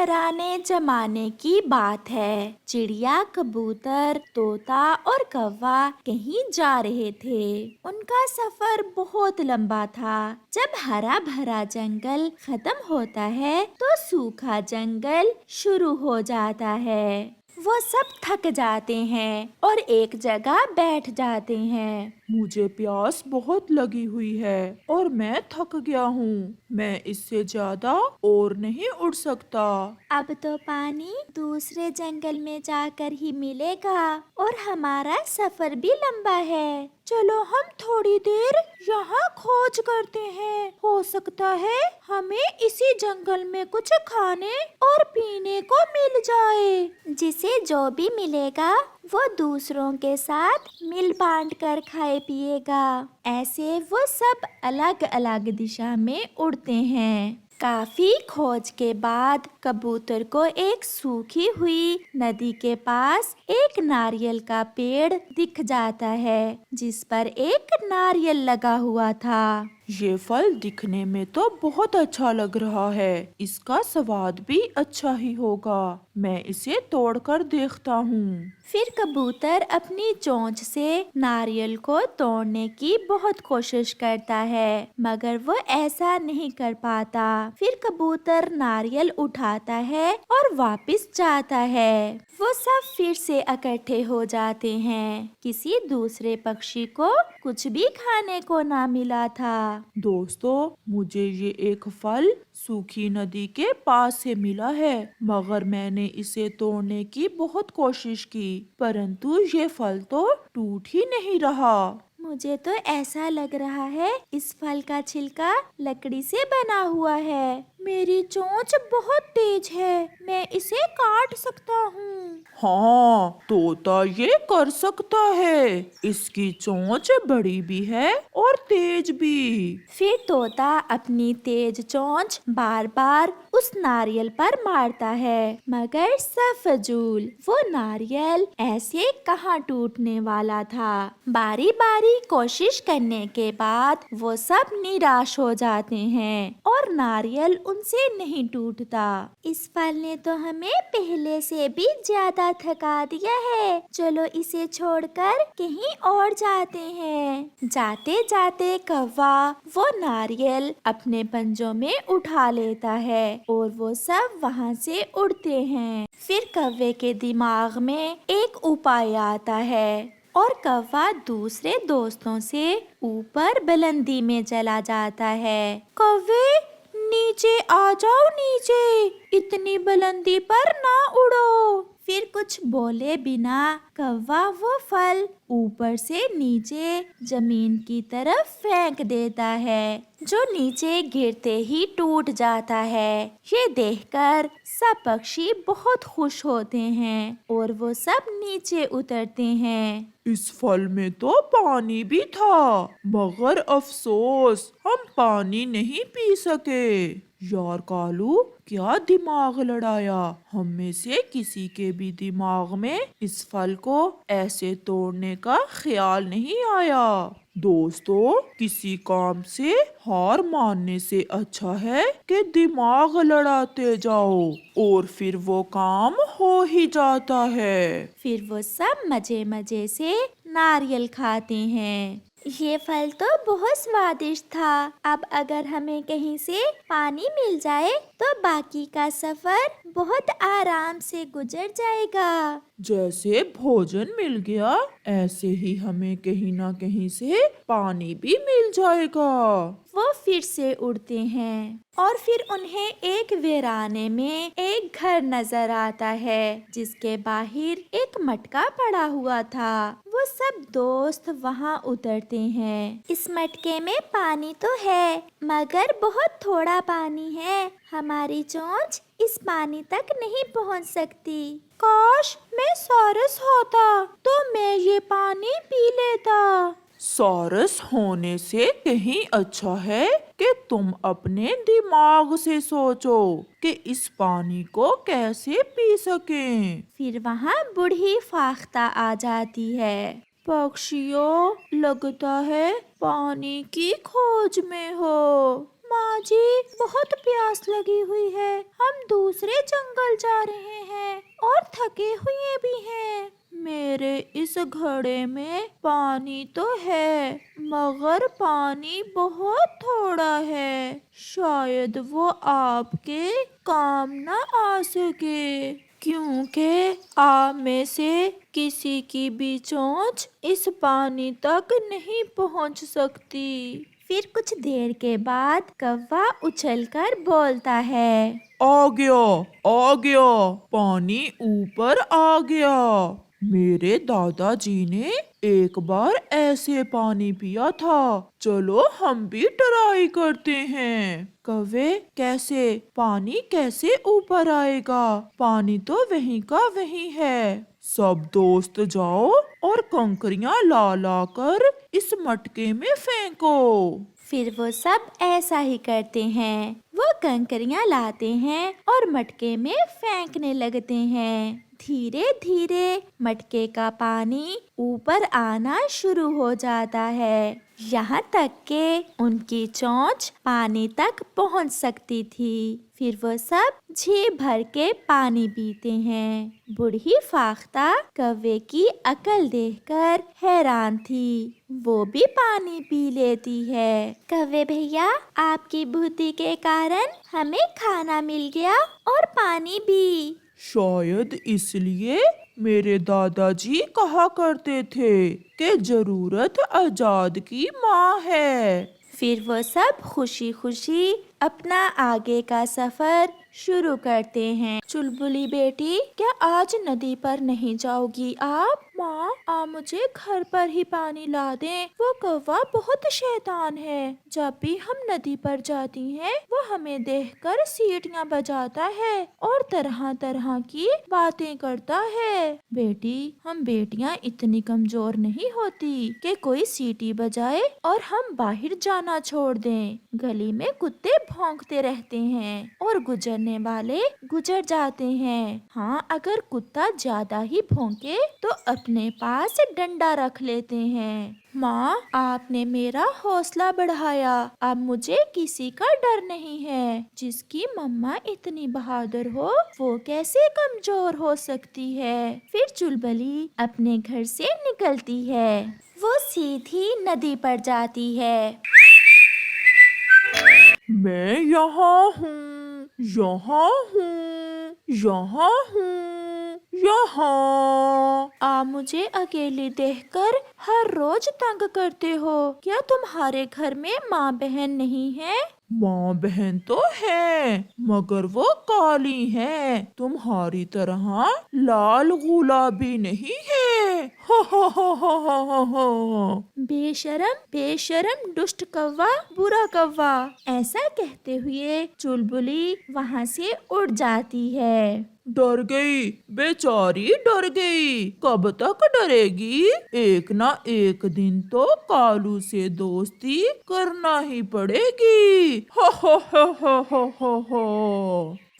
पुराने जमाने की बात है। चिड़िया, कबूतर, तोता और कौवा कहीं जा रहे थे। उनका सफर बहुत लंबा था। जब हरा भरा जंगल खत्म होता है तो सूखा जंगल शुरू हो जाता है। वो सब थक जाते हैं और एक जगह बैठ जाते हैं। मुझे प्यास बहुत लगी हुई है और मैं थक गया हूँ। मैं इससे ज्यादा और नहीं उड़ सकता। अब तो पानी दूसरे जंगल में जाकर ही मिलेगा और हमारा सफर भी लंबा है। चलो हम थोड़ी देर यहाँ खोज करते हैं। हो सकता है हमें इसी जंगल में कुछ खाने और पीने को मिल जाए। जिसे जो भी मिलेगा वो दूसरों के साथ मिल बांट कर खाए पिएगा। ऐसे वो सब अलग अलग दिशा में उड़ते हैं। काफी खोज के बाद कबूतर को एक सूखी हुई नदी के पास एक नारियल का पेड़ दिख जाता है, जिस पर एक नारियल लगा हुआ था। ये फल दिखने में तो बहुत अच्छा लग रहा है। इसका स्वाद भी अच्छा ही होगा। मैं इसे तोड़कर देखता हूँ। फिर कबूतर अपनी चोंच से नारियल को तोड़ने की बहुत कोशिश करता है, मगर वो ऐसा नहीं कर पाता। फिर कबूतर नारियल उठाता है और वापस जाता है। वो सब फिर से इकट्ठे हो जाते हैं। किसी दूसरे पक्षी को कुछ भी खाने को ना मिला था। दोस्तों, मुझे ये एक फल सूखी नदी के पास से मिला है, मगर मैंने इसे तोड़ने की बहुत कोशिश की, परंतु ये फल तो टूट ही नहीं रहा। मुझे तो ऐसा लग रहा है इस फल का छिलका लकड़ी से बना हुआ है। मेरी चोंच बहुत तेज है, मैं इसे काट सकता हूँ। हाँ, तोता ये कर सकता है। इसकी चोंच बड़ी भी है और तेज भी। फिर तोता अपनी तेज चोंच बार बार उस नारियल पर मारता है, मगर सब फजूल। वो नारियल ऐसे कहाँ टूटने वाला था। बारी बारी कोशिश करने के बाद वो सब निराश हो जाते हैं और नारियल उनसे नहीं टूटता। इस फल ने तो हमें पहले से भी ज्यादा थका दिया है। चलो इसे छोड़कर कहीं और जाते हैं। जाते जाते कौवा वो नारियल अपने पंजों में उठा लेता है और वो सब वहाँ से उड़ते हैं। फिर कौवे के दिमाग में एक उपाय आता है और कौवा दूसरे दोस्तों से ऊपर बुलंदी में चला जाता है। कौवे, नीचे आ जाओ, नीचे, इतनी बुलंदी पर ना उड़ो। फिर कुछ बोले बिना कौवा वो फल ऊपर से नीचे जमीन की तरफ फेंक देता है, जो नीचे गिरते ही टूट जाता है। ये देखकर सब पक्षी बहुत खुश होते हैं और वो सब नीचे उतरते हैं। इस फल में तो पानी भी था, मगर अफसोस हम पानी नहीं पी सके। यार कालू, क्या दिमाग लड़ाया। हम में से किसी के भी दिमाग में इस फल को ऐसे तोड़ने का ख्याल नहीं आया। दोस्तों, किसी काम से हार मानने से अच्छा है कि दिमाग लड़ाते जाओ और फिर वो काम हो ही जाता है। फिर वो सब मजे मजे से नारियल खाते हैं। ये फल तो बहुत स्वादिष्ट था। अब अगर हमें कहीं से पानी मिल जाए तो बाकी का सफर बहुत आराम से गुजर जाएगा। जैसे भोजन मिल गया, ऐसे ही हमें कहीं ना कहीं से पानी भी मिल जाएगा। वो फिर से उड़ते हैं और फिर उन्हें एक वीराने में एक घर नजर आता है, जिसके बाहर एक मटका पड़ा हुआ था। वो सब दोस्त वहाँ उतरते हैं। इस मटके में पानी तो है, मगर बहुत थोड़ा पानी है। हमारी चोंच इस पानी तक नहीं पहुँच सकती। काश मैं सारस होता तो मैं ये पानी पी लेता। सारस होने से कहीं अच्छा है कि तुम अपने दिमाग से सोचो कि इस पानी को कैसे पी सकें। फिर वहाँ बूढ़ी फाख्ता आ जाती है। पक्षियों, लगता है पानी की खोज में हो। माँ जी, बहुत प्यास लगी हुई है। हम दूसरे जंगल जा रहे हैं और थके हुए भी हैं। मेरे इस घड़े में पानी तो है, मगर पानी बहुत थोड़ा है। शायद वो आपके काम न आ सके, क्योंकि आप में से किसी की भी चोंच इस पानी तक नहीं पहुंच सकती। फिर कुछ देर के बाद कौवा उछलकर बोलता है, आ गया, आ गया, पानी ऊपर आ गया। मेरे दादाजी ने एक बार ऐसे पानी पिया था। चलो हम भी ट्राई करते हैं। कौवे, कैसे? पानी कैसे ऊपर आएगा? पानी तो वहीं का वहीं है। सब दोस्त जाओ और कंकरियां ला ला कर इस मटके में फेंको। फिर वो सब ऐसा ही करते हैं। वो कंकरियां लाते हैं और मटके में फेंकने लगते हैं। धीरे धीरे मटके का पानी ऊपर आना शुरू हो जाता है, यहाँ तक कि उनकी चोंच पानी तक पहुँच सकती थी। फिर वो सब जी भर के पानी पीते हैं। बूढ़ी फाख्ता कौवे की अकल देखकर हैरान थी। वो भी पानी पी लेती है। कौवे भैया, आपकी बुद्धि के कारण हमें खाना मिल गया और पानी भी। शायद इसलिए मेरे दादाजी कहा करते थे कि जरूरत आजाद की माँ है। फिर वो सब खुशी खुशी अपना आगे का सफर शुरू करते हैं। चुलबुली बेटी, क्या आज नदी पर नहीं जाओगी आप? माँ, आप मुझे घर पर ही पानी ला दें। वो कौवा बहुत शैतान है। जब भी हम नदी पर जाती हैं, वो हमें देखकर सीटियाँ बजाता है और तरह तरह की बातें करता है। बेटी, हम बेटियाँ इतनी कमजोर नहीं होती कि कोई सीटी बजाए और हम बाहर जाना छोड़ दें। गली में कुत्ते भौंकते रहते हैं और गुजरने वाले गुजर जाते हैं। हाँ, अगर कुत्ता ज्यादा ही भौंके तो अपने पास डंडा रख लेते हैं। माँ, आपने मेरा हौसला बढ़ाया। अब मुझे किसी का डर नहीं है। जिसकी मम्मा इतनी बहादुर हो, वो कैसे कमजोर हो सकती है? फिर चुलबुली अपने घर से निकलती है। वो सीधी नदी पर जाती है। मैं यहाँ हूँ, यहाँ हूँ, यहाँ हूँ, यहाँ। आप मुझे अकेली देखकर हर रोज तंग करते हो। क्या तुम्हारे घर में माँ बहन नहीं है? माँ बहन तो है, मगर वो काली है, तुम्हारी तरह लाल गुलाबी नहीं है। हो हो। बेशरम, बेशरम, दुष्ट कौवा, बुरा कौवा। ऐसा कहते हुए चुलबुली वहाँ से उड़ जाती है। डर गई, बेचारी डर गई। कब तक डरेगी? एक ना एक दिन तो कालू से दोस्ती करना ही पड़ेगी। हो।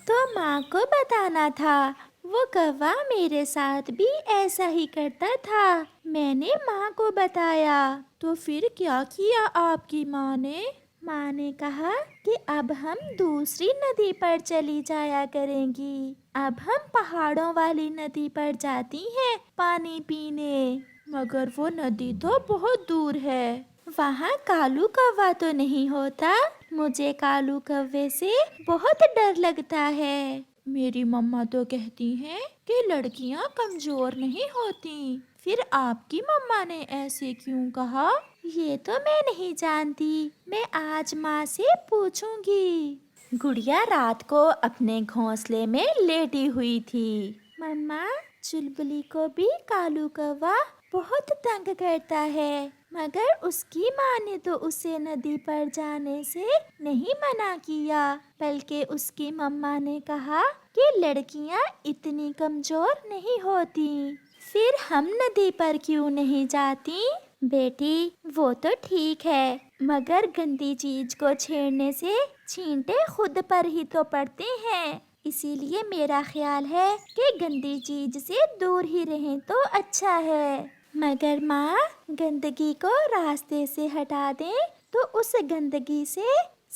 तो माँ को बताना था। वो कौवा मेरे साथ भी ऐसा ही करता था। मैंने माँ को बताया। तो फिर क्या किया आपकी माँ ने? माँ ने कहा कि अब हम दूसरी नदी पर चली जाया करेंगी। अब हम पहाड़ों वाली नदी पर जाती हैं पानी पीने। मगर वो नदी तो बहुत दूर है। वहाँ कालू कौवा तो नहीं होता। मुझे कालू कौवे से बहुत डर लगता है। मेरी मम्मा तो कहती हैं कि लड़कियाँ कमजोर नहीं होती। फिर आपकी मम्मा ने ऐसे क्यों कहा? ये तो मैं नहीं जानती। मैं आज माँ से पूछूंगी। गुड़िया रात को अपने घोंसले में लेटी हुई थी। मम्मा, चुलबुली को भी कालू कौवा बहुत तंग करता है, मगर उसकी माँ ने तो उसे नदी पर जाने से नहीं मना किया, बल्कि उसकी मम्मा ने कहा कि लड़कियाँ इतनी कमजोर नहीं होती। फिर हम नदी पर क्यों नहीं जाती? बेटी, वो तो ठीक है, मगर गंदी चीज को छेड़ने से छींटे खुद पर ही तो पड़ते हैं। इसीलिए मेरा ख्याल है कि गंदी चीज से दूर ही रहें तो अच्छा है। मगर माँ, गंदगी को रास्ते से हटा दें तो उस गंदगी से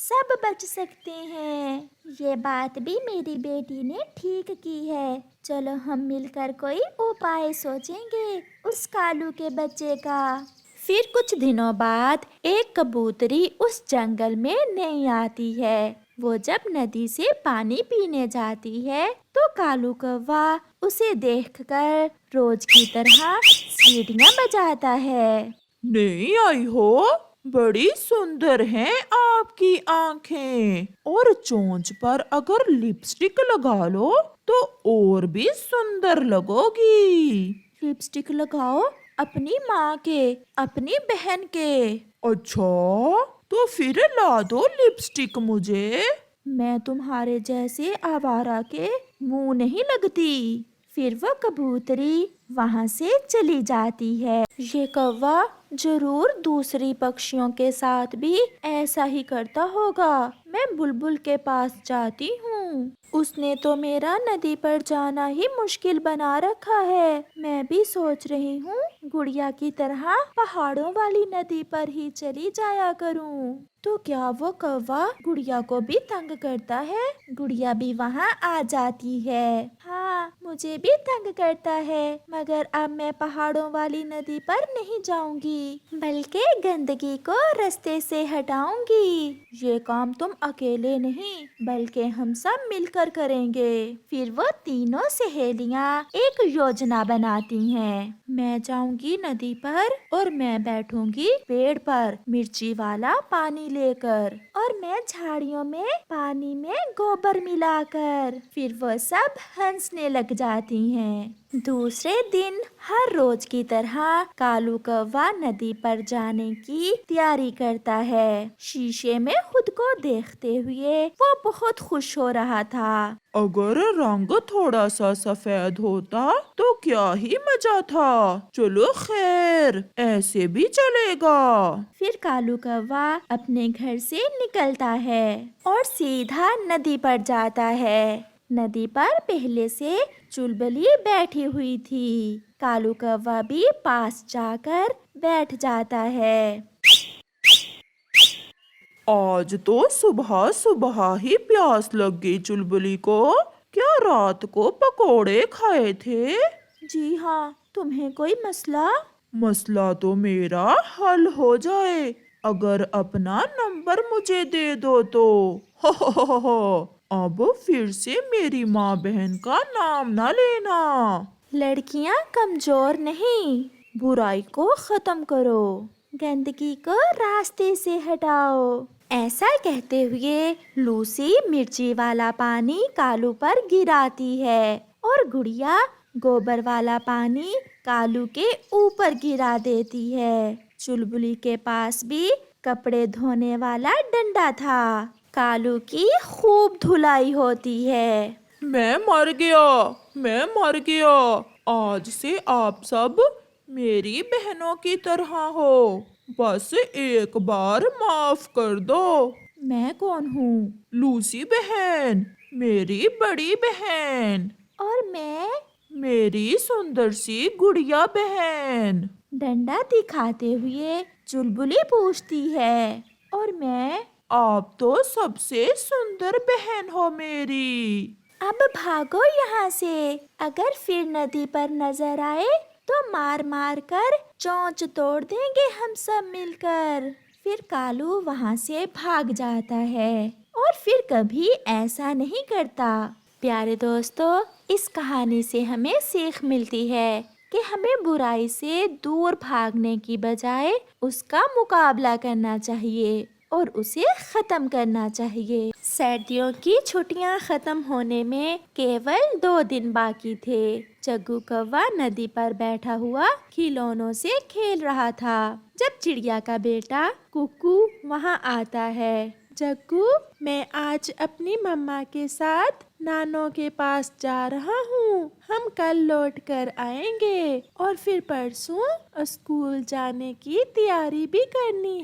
सब बच सकते हैं। ये बात भी मेरी बेटी ने ठीक की है। चलो हम मिलकर कोई उपाय सोचेंगे उस कालू के बच्चे का। फिर कुछ दिनों बाद एक कबूतरी उस जंगल में नहीं आती है। वो जब नदी से पानी पीने जाती है तो कालू कौवा उसे देखकर रोज की तरह सीटियां बजाता है। नहीं आई हो? बड़ी सुंदर हैं आपकी आंखें, और चोंच पर अगर लिपस्टिक लगा लो तो और भी सुंदर लगोगी। लिपस्टिक लगाओ? अपनी माँ के, अपनी बहन के? अच्छा, तो फिर ला दो लिपस्टिक मुझे। मैं तुम्हारे जैसे आवारा के मुंह नहीं लगती। फिर वह कबूतरी वहां से चली जाती है। ये कौवा जरूर दूसरी पक्षियों के साथ भी ऐसा ही करता होगा। मैं बुलबुल के पास जाती हूँ। उसने तो मेरा नदी पर जाना ही मुश्किल बना रखा है। मैं भी सोच रही हूँ गुड़िया की तरह पहाड़ों वाली नदी पर ही चली जाया करूँ। तो क्या वो कौवा गुड़िया को भी तंग करता है? गुड़िया भी वहाँ आ जाती है। हाँ, मुझे भी तंग करता है, मगर अब मैं पहाड़ों वाली नदी पर नहीं जाऊंगी, बल्कि गंदगी को रास्ते से हटाऊंगी। ये काम तुम अकेले नहीं, बल्कि हम सब मिलकर करेंगे। फिर वो तीनों सहेलियाँ एक योजना बनाती हैं। मैं जाऊंगी नदी पर और मैं बैठूंगी पेड़ पर मिर्ची वाला पानी लेकर, और मैं झाड़ियों में पानी में गोबर मिलाकर। फिर वो सब हंसने लग जाती हैं। दूसरे दिन हर रोज की तरह कालू कौवा नदी पर जाने की तैयारी करता है। शीशे में खुद को देखते हुए वो बहुत खुश हो रहा था। अगर रंग थोड़ा सा सफेद होता तो क्या ही मजा था। चलो खैर, ऐसे भी चलेगा। फिर कालू कौवा अपने घर से निकलता है और सीधा नदी पर जाता है। नदी पर पहले से चुलबुली बैठी हुई थी। कालू कौवा भी पास जाकर बैठ जाता है। आज तो सुबह सुबह ही प्यास लग गई चुलबुली को। क्या रात को पकोड़े खाए थे? जी हाँ, तुम्हें कोई मसला? मसला तो मेरा हल हो जाए अगर अपना नंबर मुझे दे दो तो। हो अब फिर से मेरी माँ बहन का नाम ना लेना। लड़कियां कमजोर नहीं, बुराई को खत्म करो, गंदगी को रास्ते से हटाओ। ऐसा कहते हुए लूसी मिर्ची वाला पानी कालू पर गिराती है और गुड़िया गोबर वाला पानी कालू के ऊपर गिरा देती है। चुलबुली के पास भी कपड़े धोने वाला डंडा था। कालू की खूब धुलाई होती है। मैं मर गया, मैं मर गया। आज से आप सब मेरी बहनों की तरह हो। बस एक बार माफ कर दो। मैं कौन हूँ? लूसी बहन, मेरी बड़ी बहन, और मैं? मेरी सुंदर सी गुड़िया बहन। डंडा दिखाते हुए चुलबुली पूछती है, और मैं? आप तो सबसे सुंदर बहन हो मेरी। अब भागो यहाँ से। अगर फिर नदी पर नजर आए तो मार मार कर चोंच तोड़ देंगे हम सब मिलकर। फिर कालू वहाँ से भाग जाता है और फिर कभी ऐसा नहीं करता। प्यारे दोस्तों, इस कहानी से हमें सीख मिलती है कि हमें बुराई से दूर भागने की बजाय उसका मुकाबला करना चाहिए और उसे खत्म करना चाहिए। सर्दियों की छुट्टियां खत्म होने में केवल 2 दिन बाकी थे। जग्गू कौवा नदी पर बैठा हुआ खिलौनों से खेल रहा था जब चिड़िया का बेटा कुकू वहां आता है। जग्गू, मैं आज अपनी मम्मा के साथ नानों के पास जा रहा हूँ। हम कल लौट कर आएंगे और फिर परसों स्कूल जाने की तैयारी भी करनी है।